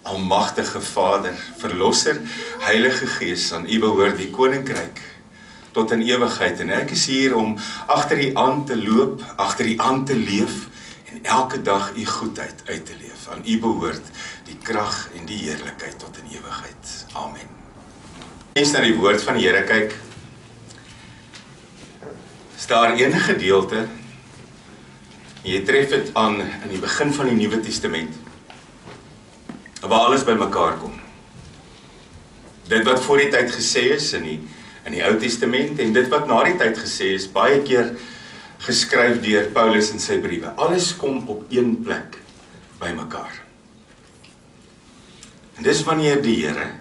Almagtige Vader, Verlosser, Heilige Gees, aan U behoort die koninkryk tot in ewigheid. En ek is hier om agter U aan te loop, agter U aan te leef en elke dag U goedheid uit te leef. Aan U behoort die krag en die heerlikheid tot in ewigheid. Amen. Eens na die woord van die Here kyk, is daar een gedeelte, jy tref dit aan in die begin van die Nuwe Testament, waar alles by mekaar kom. Dit wat voor die tyd gesê is in die Ou Testament en dit wat na die tyd gesê is, baie keer geskryf deur Paulus in sy briewe. Alles kom op een plek by mekaar. En dis wanneer die Here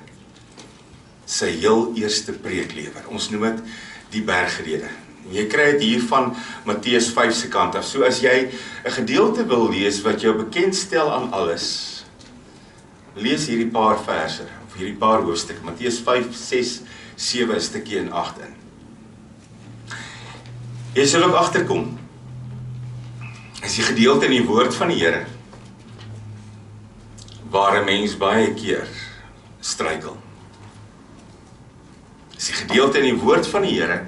sy heel eerste preek lewer. Ons noem dit die bergrede. Jy kry dit hier van Matteus 5 se kant af. So as jy 'n gedeelte wil lees wat jou bekend stel aan alles, lees hierdie paar verse, of hierdie paar hoofstukke, Matteus 5, 6, 7, 'n stukkie en 8 in. Jy sal ook agterkom, is die gedeelte in die woord van die Here, waar 'n mens baie keer struikel. Is die gedeelte in die woord van die Here,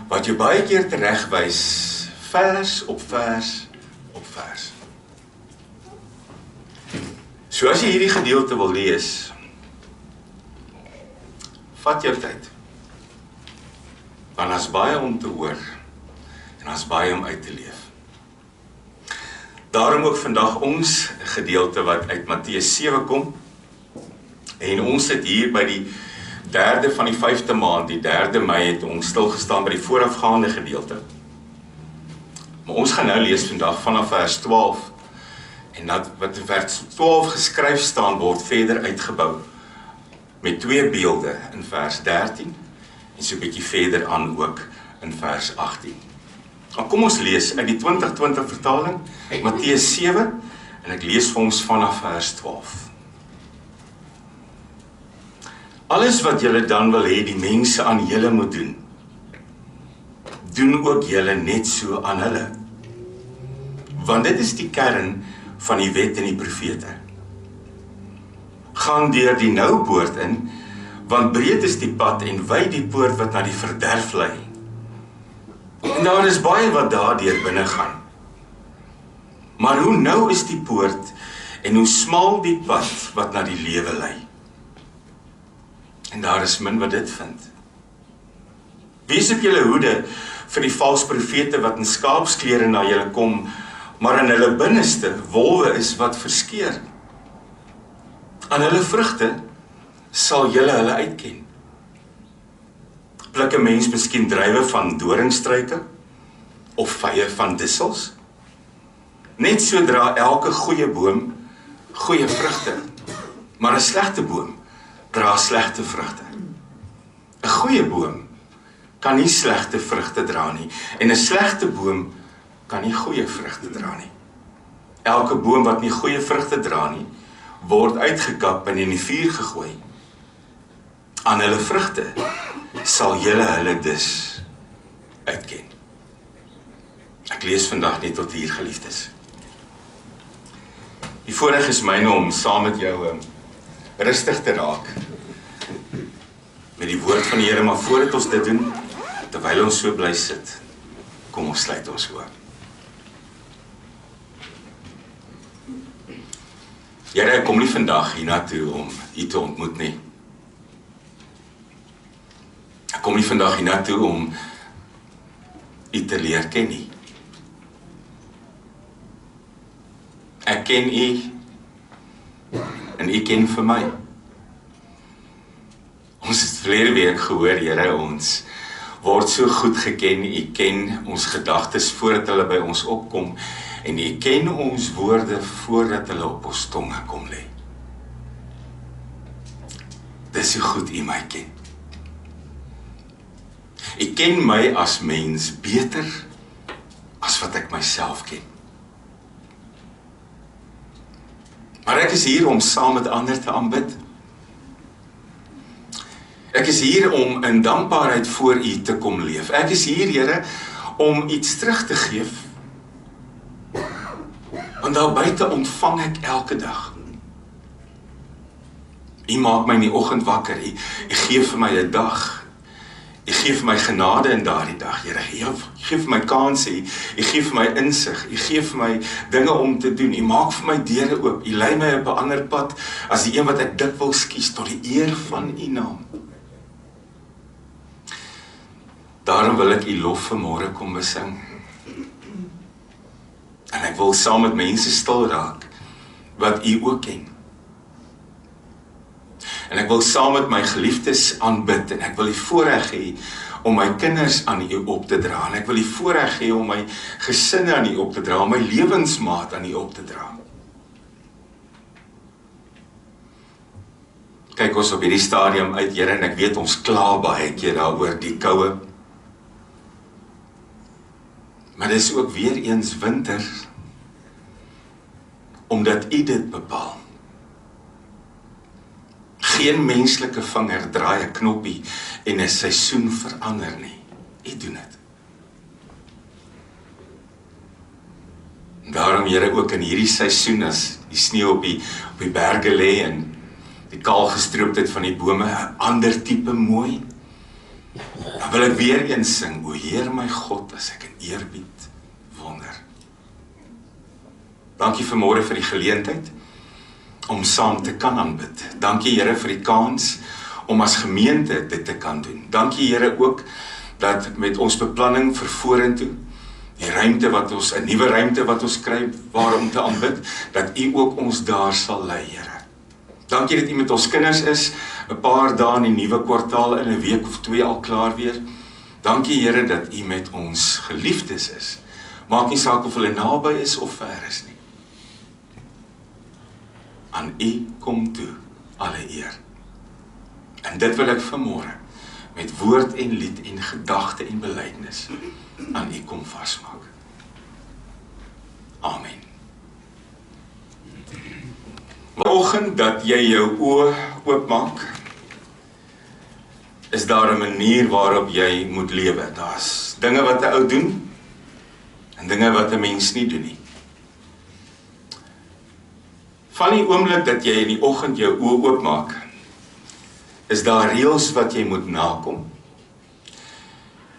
wat jy baie keer teregwys, vers op vers op vers. So as jy hierdie gedeelte wil lees, vat jou tyd. Want daar's baie om te hoor, en daar's baie om uit te leef. Daarom ook vandag ons gedeelte wat uit Matteus 7 kom, en ons sit hier by die derde van die 5de maand, die 3de Mei het ons stilgestaan by die voorafgaande gedeelte. Maar ons gaan nou lees vandag vanaf vers 12, en dat wat in vers 12 geskryf staan word verder uitgebou, met 2 beelde in vers 13, en so 'n bietjie verder aan ook in vers 18. Dan kom ons lees uit die 2020 vertaling, Matteus 7, en ek lees vir ons vanaf vers 12. Alles wat julle dan wil hê die mense aan julle moet doen, doen ook julle net so aan hulle. Want dit is die kern van die wet en die profete. Gaan deur die nou poort in, want breed is die pad en wyd die poort wat na die verderf lei. En daar is baie wat daardeur binne gaan. Maar hoe nou is die poort en hoe smal die pad wat na die lewe lei. En daar is min wat dit vind. Wees op julle hoede vir die valse profete wat in skaapsklere na julle kom, maar in hulle binneste wolwe is wat verskeur. Aan hulle vrugte sal julle hulle uitken. Pluk 'n mens miskien druiwe van doringstruike of vye van dissels? Net so dra elke goeie boom goeie vrugte, maar 'n slegte boom dra slegte vrugte. 'n Goeie boom kan nie slegte vrugte dra nie, en 'n slegte boom kan nie goeie vrugte dra nie. Elke boom wat nie goeie vrugte dra nie, word uitgekap en in die vuur gegooi. Aan hulle vrugte sal julle hulle dus uitken. Ek lees vandag net tot hier, geliefdes. Die voorreg is myne om saam met jou rustig te raak met die woord van die Here, maar voordat ons dit doen, terwyl ons so bly sit, kom ons sluit ons oë. Here, ek kom nie vandag hiernatoe om U te ontmoet nie. Ek kom nie vandag hiernatoe om U te leer ken nie. Ek ken U en U ken vir my. Ons het verlede week gehoor, Here, ons word so goed geken. U ken ons gedagtes voordat hulle by ons opkom, en U ken ons woorde voordat hulle op ons tonge kom lê. Dis hoe goed U my ken. U ken my as mens beter as wat ek myself ken. Maar ek is hier om saam met ander te aanbid. Ek is hier om in dankbaarheid voor U te kom leef. Ek is hier, Here, om iets terug te gee. Want daar buite ontvang ek elke dag. U maak my in die oggend wakker, U gee vir my 'n dag. U gee vir my genade in daardie dag, Here. U gee vir my kanse, U gee vir my insig, U gee vir my dinge om te doen. U maak vir my deure oop. U lei my op 'n ander pad as die een wat ek dikwels kies tot die eer van U naam. Daarom wil ek U lof vanmôre kom besing. En ek wil saam met mense stil raak wat U ook ken. En ek wil saam met my geliefdes aanbid en ek wil die voorreg hê om my kinders aan U op te dra. En ek wil die voorreg hê om my gesinne aan U op te dra, om my lewensmaat aan U op te dra. Kyk ons op hierdie stadium uit, Here, en ek weet ons kla baie keer daaroor die koue. Maar dis ook weer eens winter, omdat U dit bepaal. Geen menslike vinger draai 'n knoppie en 'n seisoen verander nie. U doen dit. Daarom, Here, ook in hierdie seisoen as die sneeu op die berge lê en die kaalgestrooptheid van die bome 'n ander tipe mooi, dan wil ek weer eens sing, o Heer my God, as ek in eerbied wonder. Dankie vanmôre vir die geleentheid om saam te kan aanbid. Dankie, Here, vir die kans om as gemeente dit te kan doen. Dankie, Here, ook dat met ons beplanning vir vorentoe, die ruimte wat ons, 'n nuwe ruimte wat ons kry waarom te aanbid, dat U ook ons daar sal lei, Here. Dankie dat U met ons kinders is, 'n paar dae in die nuwe kwartaal, in 'n week of 2 al klaar weer. Dankie, Here, dat U met ons geliefdes is. Maak nie saak of hulle naby is of ver is nie. Aan U kom toe alle eer. En dit wil ek vanmôre met woord en lied en gedagte en belydenis aan U kom vasmaak. Amen. Vanoggend dat jy jou oë oopmaak, is daar 'n manier waarop jy moet lewe. Daar's dinge wat 'n ou doen en dinge wat 'n mens nie doen nie. Van die oomblik dat jy in die oggend jou oë oopmaak, is daar reëls wat jy moet nakom.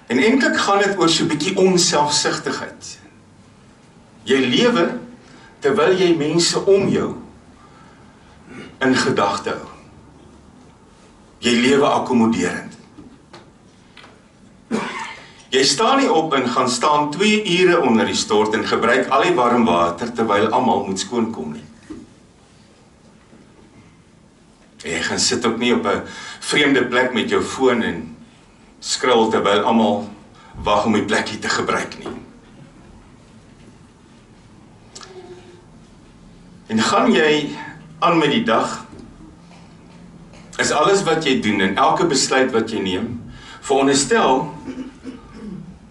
En eintlik gaan dit oor so 'n bietjie onselfsugtigheid. Jy lewe terwyl jy mense om jou in gedagte hou. Jy lewe akkommoderend. Jy staan nie op en gaan staan 2 ure onder die stort en gebruik al die warm water terwyl almal moet skoonkom nie. Jy gaan sit ook nie op 'n vreemde plek met jou foon en skrol terwyl almal wag om die plekkie te gebruik nie. En gaan jy aan met die dag, is alles wat jy doen en elke besluit wat jy neem, veronderstel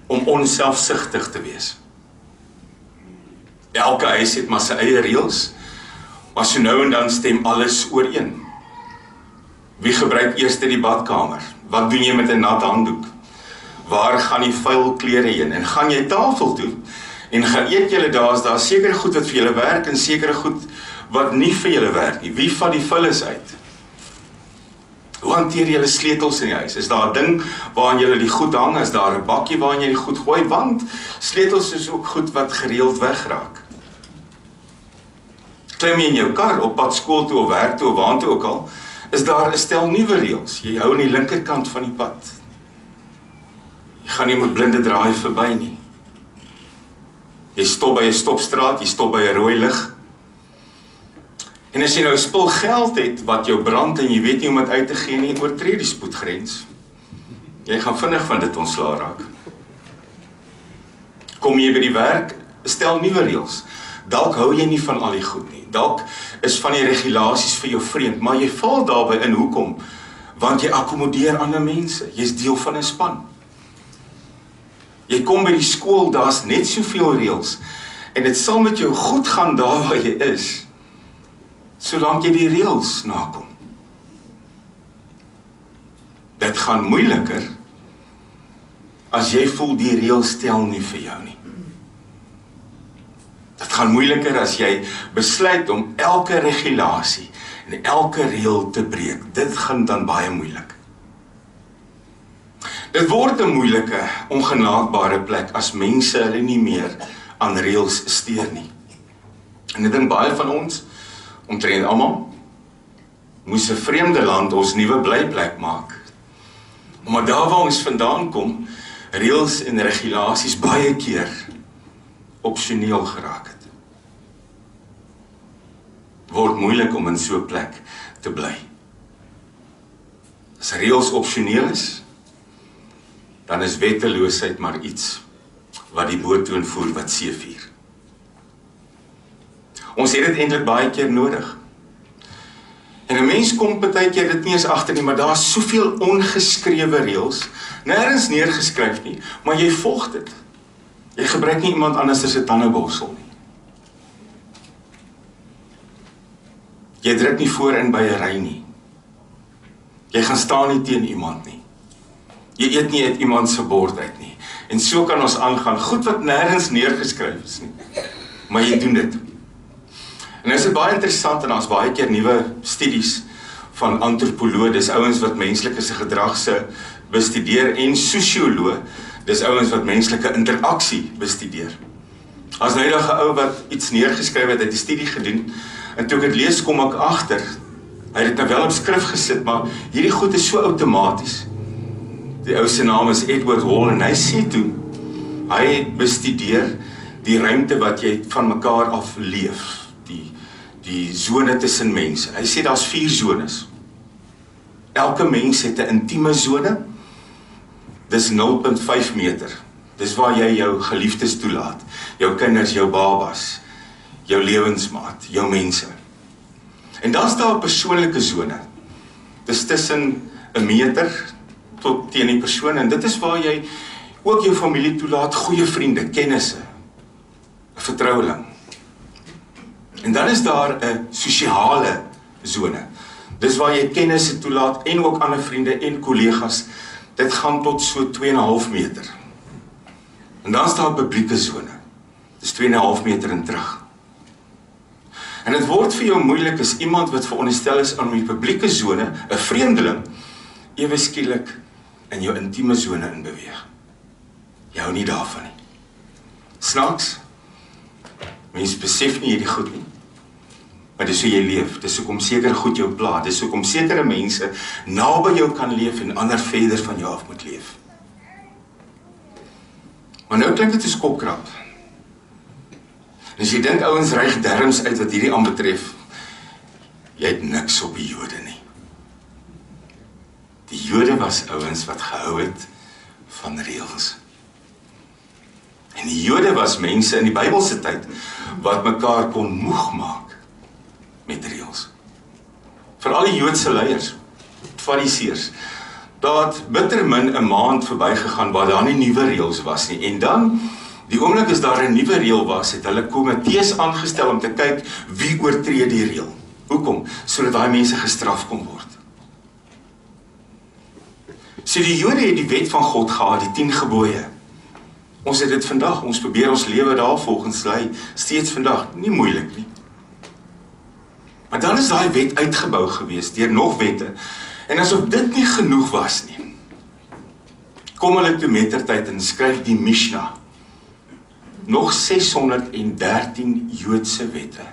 om onselfsugtig te wees. Elke huis het maar sy eie reëls, maar so nou en dan stem alles ooreen. Wie gebruik eers die badkamer? Wat doen jy met 'n nat handdoek? Waar gaan die vuil klere heen? En gaan jy tafel toe en gaan eet julle daar? Is daar sekere goed wat vir julle werk en sekere goed wat nie vir julle werk nie? Wie vat die vullis uit? Hoe hanteer julle sleutels in die huis? Is daar 'n ding waaraan julle die goed hang? Is daar 'n bakkie waaraan jy die goed gooi? Want sleutels is ook goed wat gereeld wegraak. Klim jy in jou kar op pad skool toe of werk toe of waartoe ook al, is daar 'n stel nuwe reëls. Jy hou aan die linkerkant van die pad. Jy gaan nie met blinde draai verby nie. Jy stop by 'n stopstraat, jy stop by 'n rooi lig. En as jy nou spul geld het wat jou brand en jy weet nie om dit uit te gee nie, oortree die spoedgrens. Jy gaan vinnig van dit ontslae raak. Kom jy by die werk, stel nuwe reëls. Dalk hou jy nie van al die goed nie. Dalk is van die regulasies vir jou vreemd, maar jy val daarbey in. Hoekom? Want jy akkommodeer ander mense. Jy's deel van 'n span. Jy kom by die skool, daar's net soveel reëls en dit sal met jou goed gaan daar waar jy is, solank jy die reëls nakom. Dit gaan moeiliker as jy voel die reëls stel nie vir jou nie. Dit gaan moeiliker as jy besluit om elke regulasie en elke reël te breek, dit gaan dan baie moeilik. Dit word 'n moeilike, ongenaakbare plek as mense hulle nie meer aan reëls steur nie. En ek dink baie van ons, omtrent almal, moes 'n vreemde land ons nuwe blyplek maak. Omdat daar waar ons vandaan kom, reëls en regulasies baie keer opsioneel geraak het. Word moeilik om in so 'n plek te bly. As reëls opsioneel is, dan is wetteloosheid maar iets wat die boottoon voer wat seevier. Ons het dit eintlik baie keer nodig. En 'n mens kom baie keer dit nie eens agter nie, maar daar is soveel ongeskrewe reëls, nêrens neergeskryf nie, maar jy volg dit. Jy gebruik nie iemand anders as 'n tandeborsel nie. Jy druk nie voorin by 'n ry nie. Jy gaan staan nie teen iemand nie. Jy eet nie uit iemand se bord uit nie. En so kan ons aangaan, goed wat nêrens neergeskryf is nie. Maar jy doen dit. En is dit baie interessant en daar's baie keer nuwe studies van antropoloë, dis ouens wat menslike se gedrag se bestudeer, en sosioloë, dis ouens wat menslike interaksie bestudeer. As nou eendag 'n ou wat iets neergeskryf het, 'n studie gedoen, en toe ek dit lees kom ek agter, hy het dit nou wel op skrif gesit, maar hierdie goed is so outomaties. Die ou se naam is Edward Hall en hy sê toe, hy het bestudeer die ruimte wat jy van mekaar af leef, die sone tussen mense. Hy sê daar's 4 zones. Elke mens het 'n intieme sone, dis 0.5 meter. Dis waar jy jou geliefdes toelaat, jou kinders, jou babas, jou lewensmaat, jou mense. En dan is daar 'n persoonlike sone. Dis tussen 1 meter tot teen die persoon, en dit is waar jy ook jou familie toelaat, goeie vriende, kennisse, 'n vertroueling. En dan is daar 'n sosiale sone. Dis waar jy kennisse toelaat, en ook ander vriende en kollegas. Dit gaan tot so 2,5 meter. En dan is daar 'n publieke sone. Dis 2,5 meter en terug. En dit word vir jou moeilik as iemand wat veronderstel is aan die publieke sone, 'n vreemdeling, ewe skielik in jou intieme sone inbeweeg. Jy hou nie daarvan nie. Snaaks, mens besef nie hierdie goed nie. Maar dis hoe jy leef, dis hoekom seker goed jou pla, dis hoekom sekere mense naby jou kan leef en ander verder van jou af moet leef. Maar nou klink dit soos kopkrap. En as jy dink ouens ryg derms uit wat hierdie aanbetref, jy het niks op die Jode nie. Die Jode was ouens wat gehou het van reëls. En die Jode was mense in die Bybelse tyd wat mekaar kon moeg maak met reëls. Veral die Joodse leiers, fariseërs. Daar het bitter min 'n maand verbygegaan waar daar nie nuwe reëls was nie. En dan, die oomblik as daar 'n nuwe reël was, het hulle komitees aangestel om te kyk wie oortree die reël. Hoekom? Sodat daai mense gestraf kon word. So die Jode het die wet van God gehad, die 10 gebooie. Ons het dit vandag, ons probeer ons lewe daar volgens lei, steeds vandag, nie moeilik nie. Maar dan is daai wet uitgebou gewees deur nog wette. En asof dit nie genoeg was nie, kom hulle toe mettertyd en skryf die Mishnah. Nog 613 Joodse wette.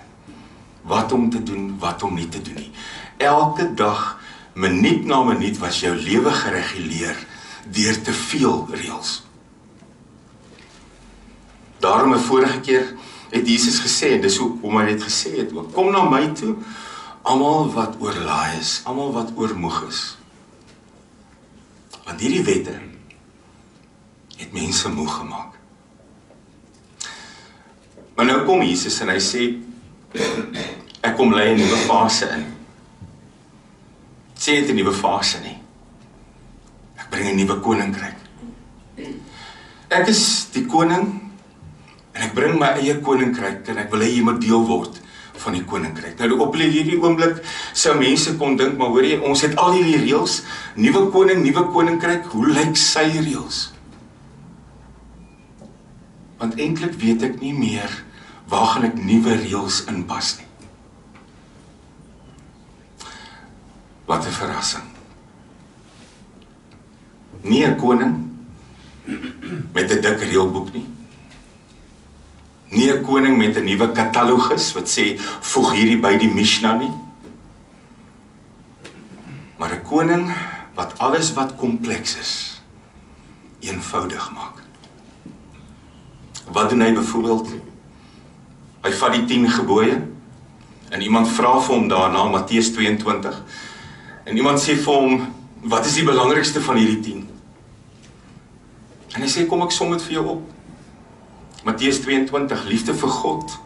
Wat om te doen, wat om nie te doen nie. Elke dag, minuut na minuut, was jou lewe gereguleer deur te veel reëls. Daarom 'n vorige keer het Jesus gesê, en dis hoekom hy dit gesê het ook, kom na my toe, almal wat oorlaai is, almal wat oormoeg is. Want hierdie wette het mense moeg gemaak. Maar nou kom Jesus en hy sê, ek kom lei 'n nuwe fase in. Sê dit 'n nuwe fase nie. Ek bring 'n nuwe koninkryk. Ek is die koning, en ek bring my eie koninkryk, en ek wil hê jy moet deel word van die koninkryk. Nou op hierdie oomblik sou mense kon dink, maar hoor jy, ons het al hierdie reëls, nuwe koning, nuwe koninkryk, hoe lyk sy reëls? Want eintlik weet ek nie meer, waar gaan ek nuwe reëls inpas nie. Wat 'n verrassing. Nie 'n koning met 'n dik reëlboek nie. Nie 'n koning met 'n nuwe katalogus wat sê, voeg hierdie by die Mishnah nie. Maar 'n koning wat alles wat kompleks is, eenvoudig maak. Wat doen hy byvoorbeeld? Hy vat die 10 gebooie, en iemand vra vir hom daarna, Matteus 22, en iemand sê vir hom, wat is die belangrikste van hierdie 10? En hy sê, kom ek som dit vir jou op. Matteus 22, liefde vir God.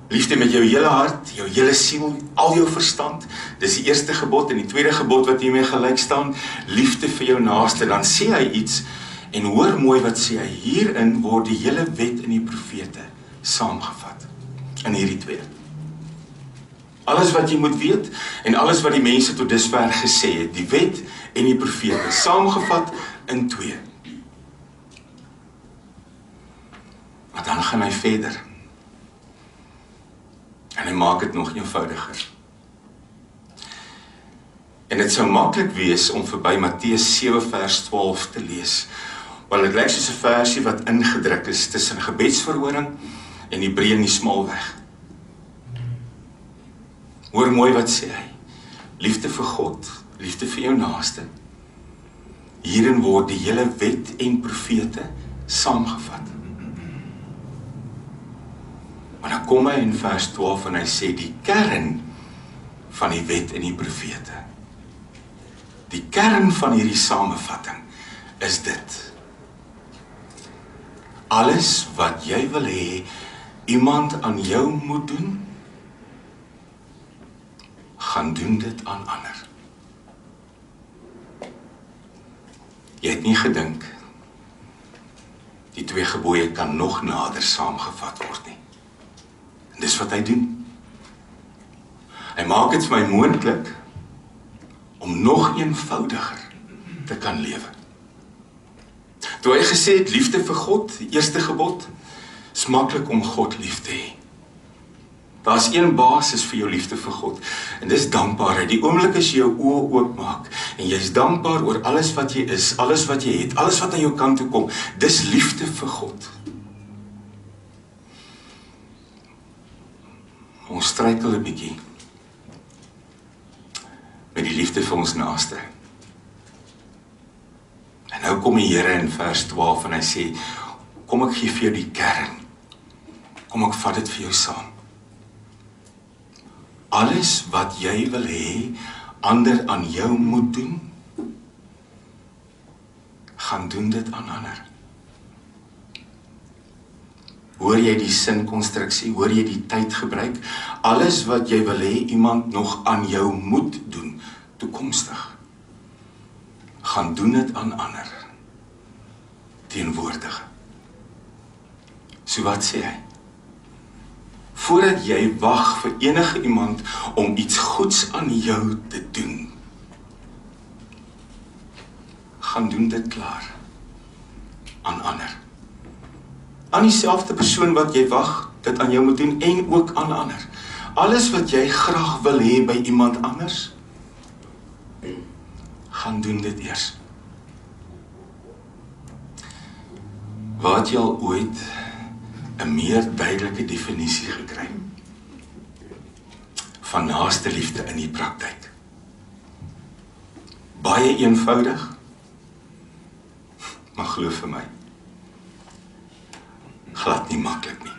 Liefde met jou hele hart, jou hele siel, al jou verstand. Dis die eerste gebod, en die tweede gebod wat hiermee gelyk staan, liefde vir jou naaste. Dan sê hy iets, en hoor mooi wat sê hy, hierin word die hele wet en die profete saamgevat, in hierdie twee. Alles wat jy moet weet, en alles wat die mense tot dusver gesê het, die wet en die profete, saamgevat in 2. Maar dan gaan hy verder. En hy maak dit nog eenvoudiger. En dit sou maklik wees om verby Matteus 7 vers 12 te lees, want dit lyk soos 'n versie wat ingedruk is tussen gebedsverhoring en die breë en die smaalweg. Hoor mooi wat sê hy. Liefde vir God, liefde vir jou naaste. Hierin word die hele wet en profete saamgevat. Maar dan kom hy in vers 12 en hy sê die kern van die wet en die profete. Die kern van hierdie samevatting is dit. Alles wat jy wil hê iemand aan jou moet doen, gaan doen dit aan ander. Jy het nie gedink, die 2 gebooie kan nog nader saamgevat word nie. En dis wat hy doen. Hy maak dit vir my moontlik om nog eenvoudiger te kan lewe. Toe hy gesê het, liefde vir God, die eerste gebod, is maklik om God lief te hê. Daar is een basis vir jou liefde vir God, en dis dankbaarheid. Die oomblik as jy jou oë oopmaak, en jy is dankbaar oor alles wat jy is, alles wat jy het, alles wat aan jou kant toe kom, dis liefde vir God. Ons struikel 'n bietjie met die liefde vir ons naaste. En nou kom die Here in vers 12 en hy sê, kom ek gee vir jou die kern. Kom ek vat dit vir jou saam. Alles wat jy wil hê, ander aan jou moet doen, gaan doen dit aan ander. Hoor jy die sinkonstruksie, hoor jy die tyd gebruik? Alles wat jy wil hê, iemand nog aan jou moet doen, toekomstig, gaan doen dit aan ander, teenwoordige. So wat sê hy? Voordat jy wag vir enige iemand om iets goeds aan jou te doen, gaan doen dit klaar aan ander. Aan dieselfde persoon wat jy wag, dit aan jou moet doen, en ook aan ander. Alles wat jy graag wil hê by iemand anders, gaan doen dit eers. Waar het jy al ooit 'n meer duidelike definisie gekry van naaste liefde in die praktyk? Baie eenvoudig, maar glo vir my, glad nie maklik nie.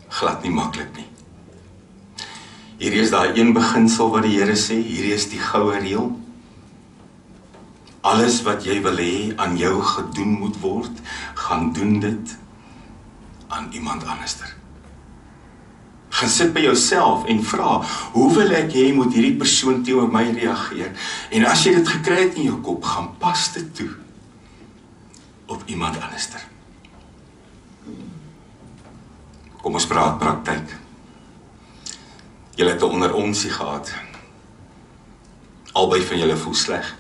Glad nie maklik nie. Hierdie is daai een beginsel wat die Here sê, hierdie is die goue reël. Alles wat jy wil hê aan jou gedoen moet word, gaan doen dit aan iemand anderster. Gaan sit by jouself en vra, hoe wil ek hê moet hierdie persoon teenoor my reageer? En as jy dit gekry het in jou kop, gaan pas dit toe op iemand anderster. Kom ons praat praktyk. Julle het 'n onderonsie gehad. Albei van julle voel sleg.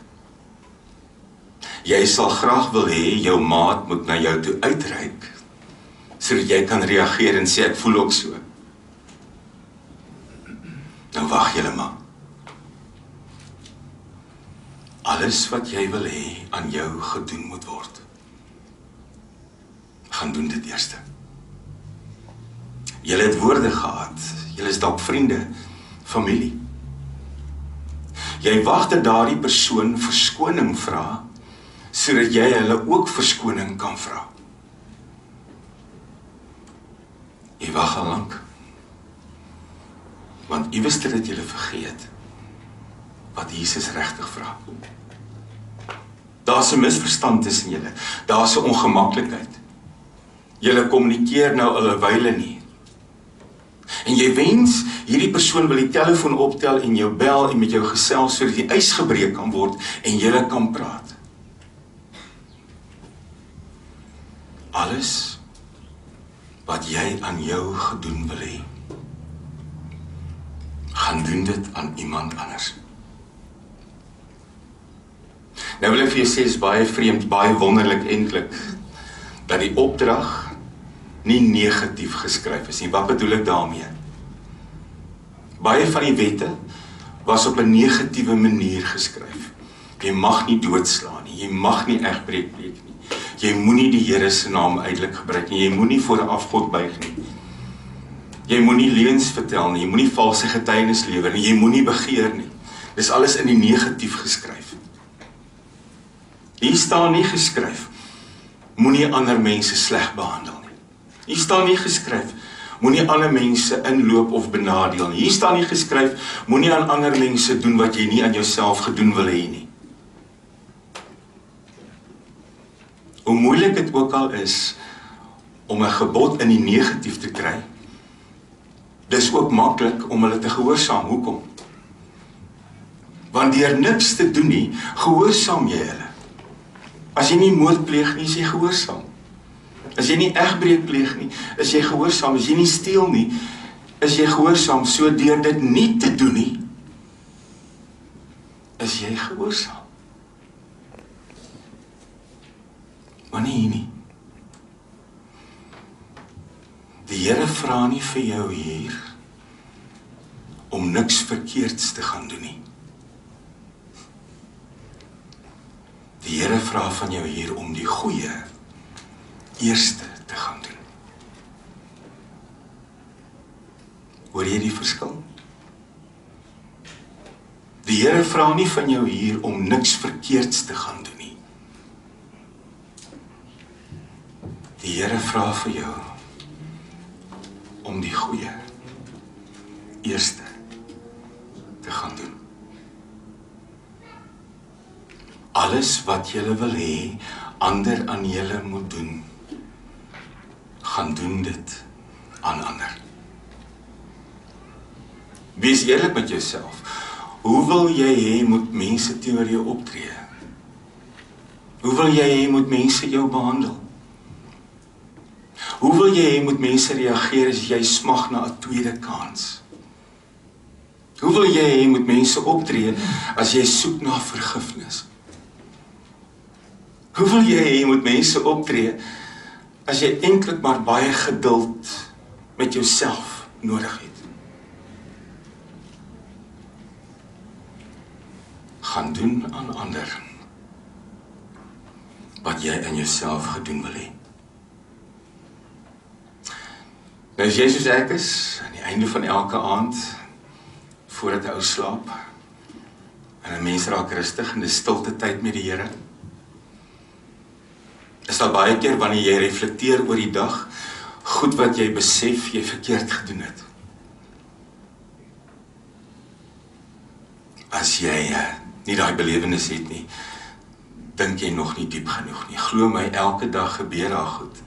Jy sal graag wil hê jou maat moet na jou toe uitreik, sodat jy kan reageer en sê ek voel ook so. Nou wag julle maar. Alles wat jy wil hê aan jou gedoen moet word, gaan doen dit eerste. Julle het woorde gehad, julle is dalk vriende, familie. Jy wag dat daardie persoon verskoning vra, sodat jy hulle ook verskoning kan vra. Jy wag al lank, want iewers het julle vergeet wat Jesus regtig vra. Daar's 'n misverstand tussen julle, daar's 'n ongemaklikheid. Julle kommunikeer nou al 'n wyle nie. En jy wens, hierdie persoon wil die telefoon optel en jou bel en met jou gesels sodat die ys gebreek kan word en julle kan praat. Alles wat jy aan jou gedoen wil hê, gaan doen dit aan iemand anders. Nou wil ek vir jou sê, is baie vreemd, baie wonderlik eintlik, dat die opdrag nie negatief geskryf is nie. Wat bedoel ek daarmee? Baie van die wette was op 'n negatiewe manier geskryf. Jy mag nie doodslaan nie, jy mag nie egbreek pleeg nie, jy moenie die Here se naam uitelik gebruik nie, jy moenie voor 'n afgod buig nie, jy moenie leuns vertel nie, jy moenie valse getuienis lewer nie, jy moenie begeer nie. Dis alles in die negatief geskryf. Hier staan nie geskryf, moenie ander mense sleg behandel nie. Hier staan nie geskryf, moenie ander mense inloop of benadeel nie. Hier staan nie geskryf, moenie aan ander mense doen wat jy nie aan jouself gedoen wil hê nie. Hoe moeilik dit ook al is om 'n gebod in die negatief te kry, dis ook maklik om hulle te gehoorsaam. Hoekom? Want deur niks te doen nie, gehoorsaam jy hulle. As jy nie moord pleeg nie, is jy gehoorsaam. As jy nie egbreek pleeg nie, is jy gehoorsaam. As jy nie steel nie, is jy gehoorsaam. So deur dit nie te doen nie, is jy gehoorsaam. Maar nie hier nie. Die Here vra nie vir jou hier om niks verkeerds te gaan doen nie. Die Here vra van jou hier om die goeie eerste te gaan doen. Hoor jy die verskil? Die Here vra nie van jou hier om niks verkeerds te gaan doen nie. Die Here vra vir jou om die goeie eerste te gaan doen. Alles wat julle wil hê, ander aan julle moet doen, gaan doen dit aan ander. Wees eerlik met jouself. Hoe wil jy hê moet mense teenoor jou optree? Hoe wil jy hê moet mense jou behandel? Hoe wil jy hê moet mense reageer as jy smag na 'n tweede kans? Hoe wil jy hê moet mense optree as jy soek na vergifnis? Hoe wil jy hê moet mense optree as jy eintlik maar baie geduld met jouself nodig het? Gaan doen aan ander wat jy in jouself gedoen wil hê. Nou as jy soos ek is, aan die einde van elke aand, voordat 'n ou slaap, en 'n mens raak rustig in die stilte tyd met die Here, is daar baie keer wanneer jy reflekteer oor die dag, goed wat jy besef jy verkeerd gedoen het. As jy nie daai belewenis het nie, dink jy nog nie diep genoeg nie. Glo my, elke dag gebeur daar goed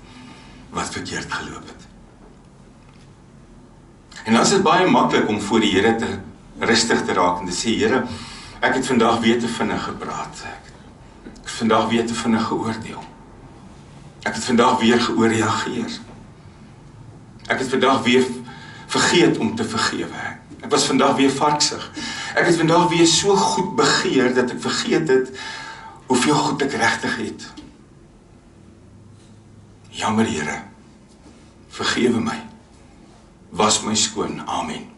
wat verkeerd geloop het. En dan is dit baie maklik om voor die Here te rustig te raak en te sê, Here, ek het vandag weer te vinnig gepraat. Ek het vandag weer te vinnig geoordeel. Ek het vandag weer geoorreageer. Ek het vandag weer vergeet om te vergewe. Ek was vandag weer varksig. Ek het vandag weer so goed begeer dat ek vergeet het hoeveel goed ek regtig het. Jammer, Here. Vergewe my. Was my skoon. Amen.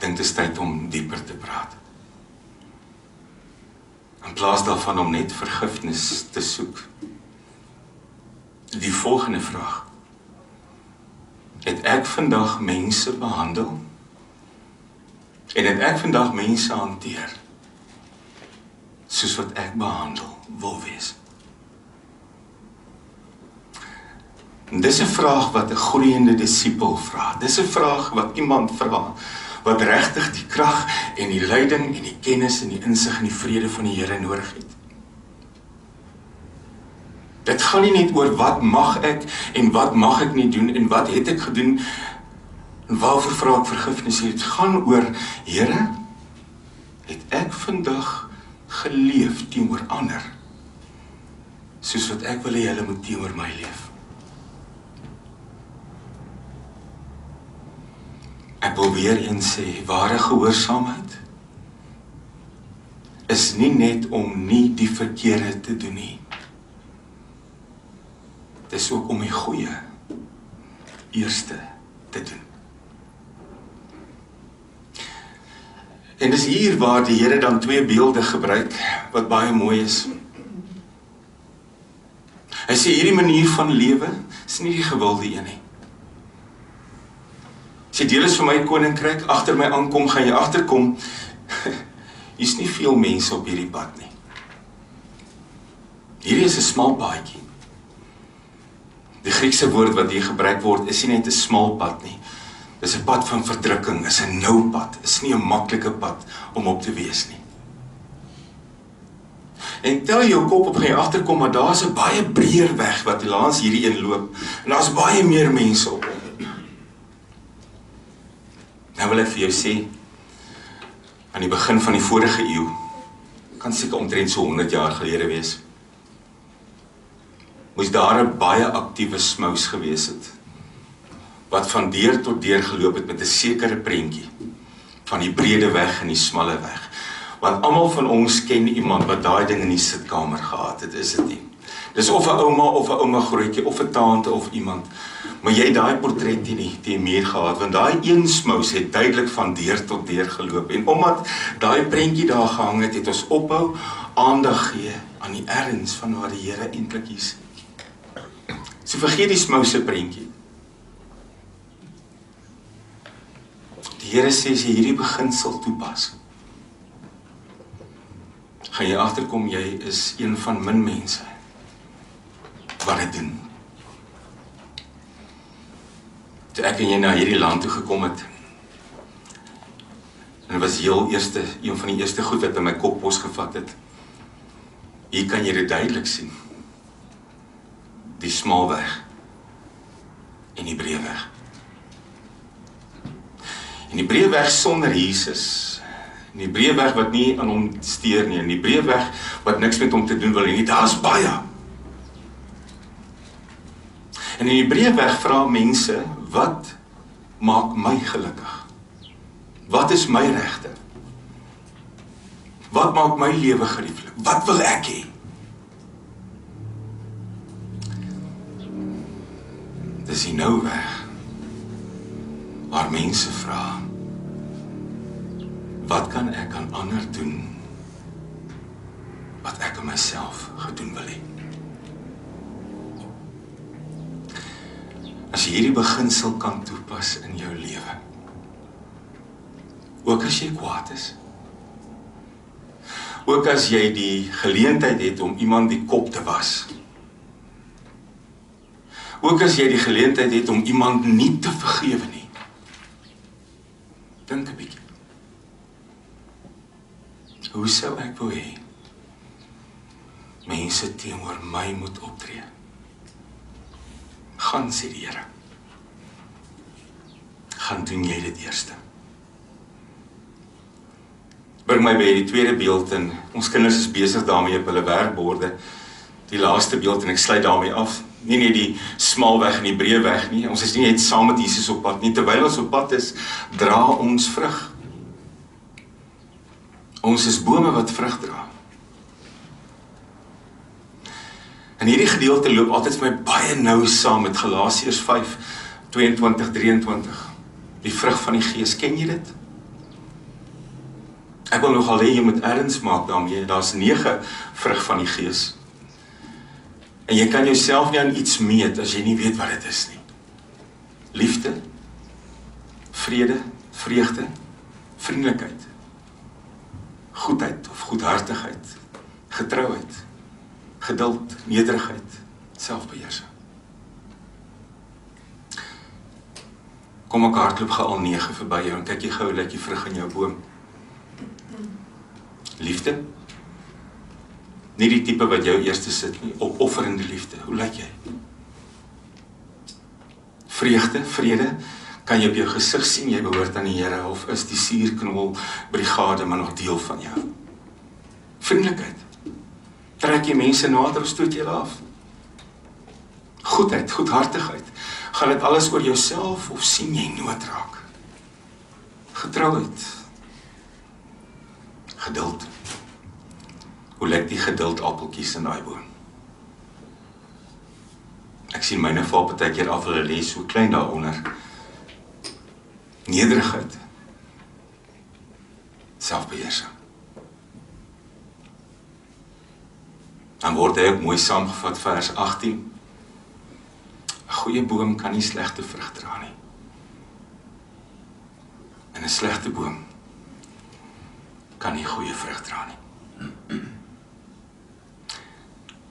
dink dit is tyd om dieper te praat. In plaas daarvan om net vergifnis te soek. Die volgende vraag. Het ek vandag mense behandel? En het ek vandag mense hanteer? Soos wat ek behandel wil wees? En dis 'n vraag wat 'n groeiende disipel vra. Dis 'n vraag wat iemand vra, wat regtig die krag en die leiding en die kennis en die insig en die vrede van die Here nodig het. Dit gaan nie net oor wat mag ek en wat mag ek nie doen en wat het ek gedoen en waarvoor vra ek vergifnis. Dit gaan oor, Here, het ek vandag geleef teenoor ander, soos wat ek wil hê hulle moet teenoor my leef. Ek wil weer eens sê, ware gehoorsaamheid is nie net om nie die verkeerde te doen nie. Dit is ook om die goeie eerste te doen. En dis hier waar die Here dan twee beelde gebruik, wat baie mooi is. Hy sê hierdie manier van lewe is nie die gewilde een nie. As jy deel is van my koninkryk, agter my aankom, gaan jy agterkom, hier's nie veel mense op hierdie pad nie. Hierdie is 'n smal paadjie. Die Griekse woord wat hier gebruik word, is nie net 'n smal pad nie. Dis 'n pad van verdrukking, is 'n nou pad, is nie 'n maklike pad om op te wees nie. En tel jou kop op, gaan jy agterkom, maar daar's 'n baie breër weg wat langs hierdie een loop, en daar's baie meer mense op hom. Nou wil ek vir jou sê, aan die begin van die vorige eeu, kan seker omtrent so 100 jaar gelede wees, moes daar 'n baie aktiewe smous gewees het, wat van deur tot deur geloop het met 'n sekere prentjie, van die brede weg en die smalle weg. Want almal van ons ken iemand wat daai ding in die sitkamer gehad het, is dit nie? Dis of 'n ouma of 'n ouma grootjie, of 'n tante of iemand, maar jy het daai portret teen die muur gehad, want daai een smous het duidelik van deur tot deur geloop, en omdat daai prentjie daar gehang het, het ons ophou aandag gee aan die erns van waar die Here eintlik is. So vergeet die smouse prentjie. Die Here sê, as jy hierdie beginsel toepas, gaan jy agterkom, jy is een van min mense wat dit doen. Toe ek en jy na hierdie land toe gekom het, en dit was een van die eerste goed wat in my kop posgevat het. Hier kan jy dit duidelik sien. Die smaalweg en die breë weg. En die breë weg sonder Jesus, en die breë weg wat nie aan hom steur nie, en die breë weg wat niks met hom te doen wil nie, daar's baie. En in die breë weg vra mense, wat maak my gelukkig? Wat is my regte? Wat maak my lewe gerieflik? Wat wil ek hê? Dis die nou weg, waar mense vra, wat kan ek aan ander doen, wat ek aan myself gedoen wil hê? As jy hierdie beginsel kan toepas in jou lewe, ook as jy kwaad is, ook as jy die geleentheid het om iemand die kop te was, ook as jy die geleentheid het om iemand nie te vergewe nie, dink 'n bietjie. Hoe sou ek wou hê mense teenoor my moet optree? Gaan, sê die Here. Gaan doen jy dit eerste. Bring my by die tweede beeld, en ons kinders is besig daarmee op hulle werkborde. Die laaste beeld, en ek sluit daarmee af. Nie net die smaalweg en die breë weg nie. Ons is nie net saam met Jesus op pad nie. Terwyl ons op pad is, dra ons vrug. Ons is bome wat vrug dra. En hierdie gedeelte loop altyd vir my baie nou saam met Galasiërs 5:22-23. Die vrug van die Gees, ken jy dit? Ek wil nogal hê jy moet erns maak daarmee, daar's 9 vrug van die Gees. En jy kan jouself nie aan iets meet as jy nie weet wat dit is nie. Liefde, vrede, vreugde, vriendelikheid, goedheid of goedhartigheid, getrouheid, geduld, nederigheid, selfbeheersing. Kom ek hardloop gou al 9 verby jou en kyk jy gou lyk die vrug in jou boom. Liefde, nie die tipe wat jou eerste sit nie, opofferende liefde, hoe lyk jy? Vreugde, vrede, kan jy op jou gesig sien, jy behoort aan die Here, of is die suurknol brigade maar nog deel van jou? Vriendelikheid, trek jy mense nader of stoot jy hulle af? Goedheid, goedhartigheid, gaan dit alles oor jouself of sien jy nood raak? Getrouheid, geduld, hoe lyk die geduld appeltjies in daai boom? Ek sien myne val partykeer af, hulle lê so klein daaronder. Nederigheid, selfbeheersing. Dan word hy ook mooi saamgevat, vers 18. 'n Goeie boom kan nie slegte vrug dra nie. En 'n slegte boom kan nie goeie vrug dra nie.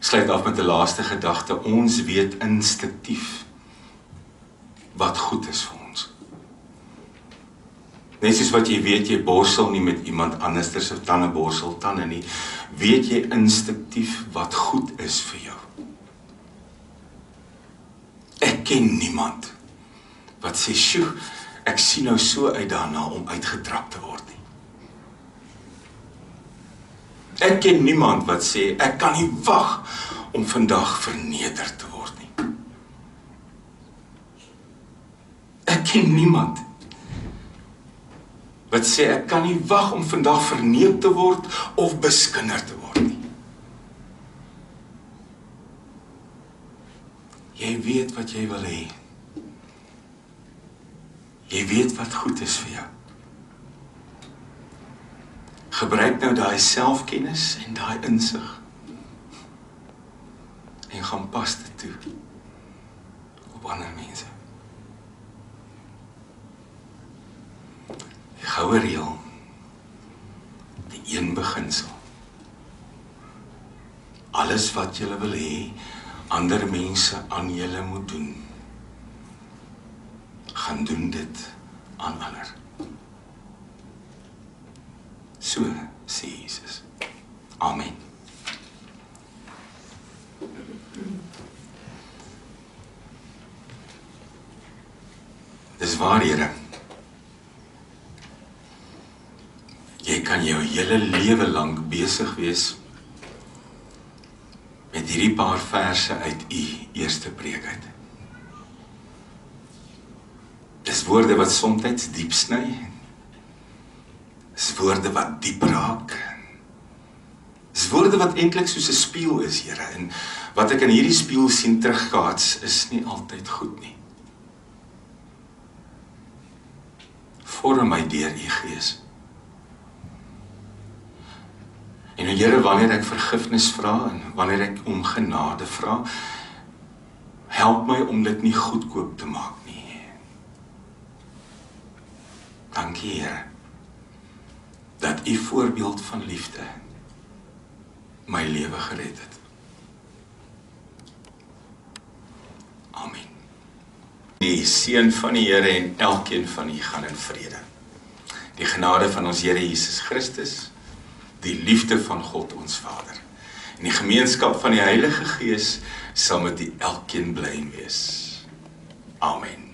Sluit af met 'n laaste gedagte. Ons weet instinktief wat goed is vir ons. Net soos wat jy weet, jy borsel nie met iemand anders se tande borsel tande nie, weet jy instinktief wat goed is vir jou. Ek ken niemand wat sê, "Sjoe, ek sien nou so uit daarna om uitgetrap te word nie." Ek ken niemand wat sê, "Ek kan nie wag om vandag verneder te word nie." Ek ken niemand wat sê, "Ek kan nie wag om vandag verneem te word of beskinder te word nie." Jy weet wat jy wil hê. Jy weet wat goed is vir jou. Gebruik nou daai selfkennis en daai insig en gaan pas dit toe op ander mense. Die goue reël, die een beginsel. Alles wat julle wil hê, ander mense aan julle moet doen, gaan doen dit aan ander. So sê Jesus. Amen. Dis waar, Here. Jy kan jou hele lewe lank besig wees met hierdie paar verse uit u eerste preek uit. Dis woorde wat soms diep sny. Dis woorde wat diep raak. Dis woorde wat eintlik soos 'n spieël is, Here, en wat ek in hierdie spieël sien terugkaats is nie altyd goed nie. Vorm my deur u Gees. En Here, wanneer ek vergifnis vra en wanneer ek om genade vra, help my om dit nie goedkoop te maak nie. Dankie, Here, dat u voorbeeld van liefde my lewe gered het. Amen. Die seën van die Here en elkeen van u gaan in vrede. Die genade van ons Here Jesus Christus, die liefde van God ons Vader, en die gemeenskap van die Heilige Gees sal met die elkeen bly wees. Amen.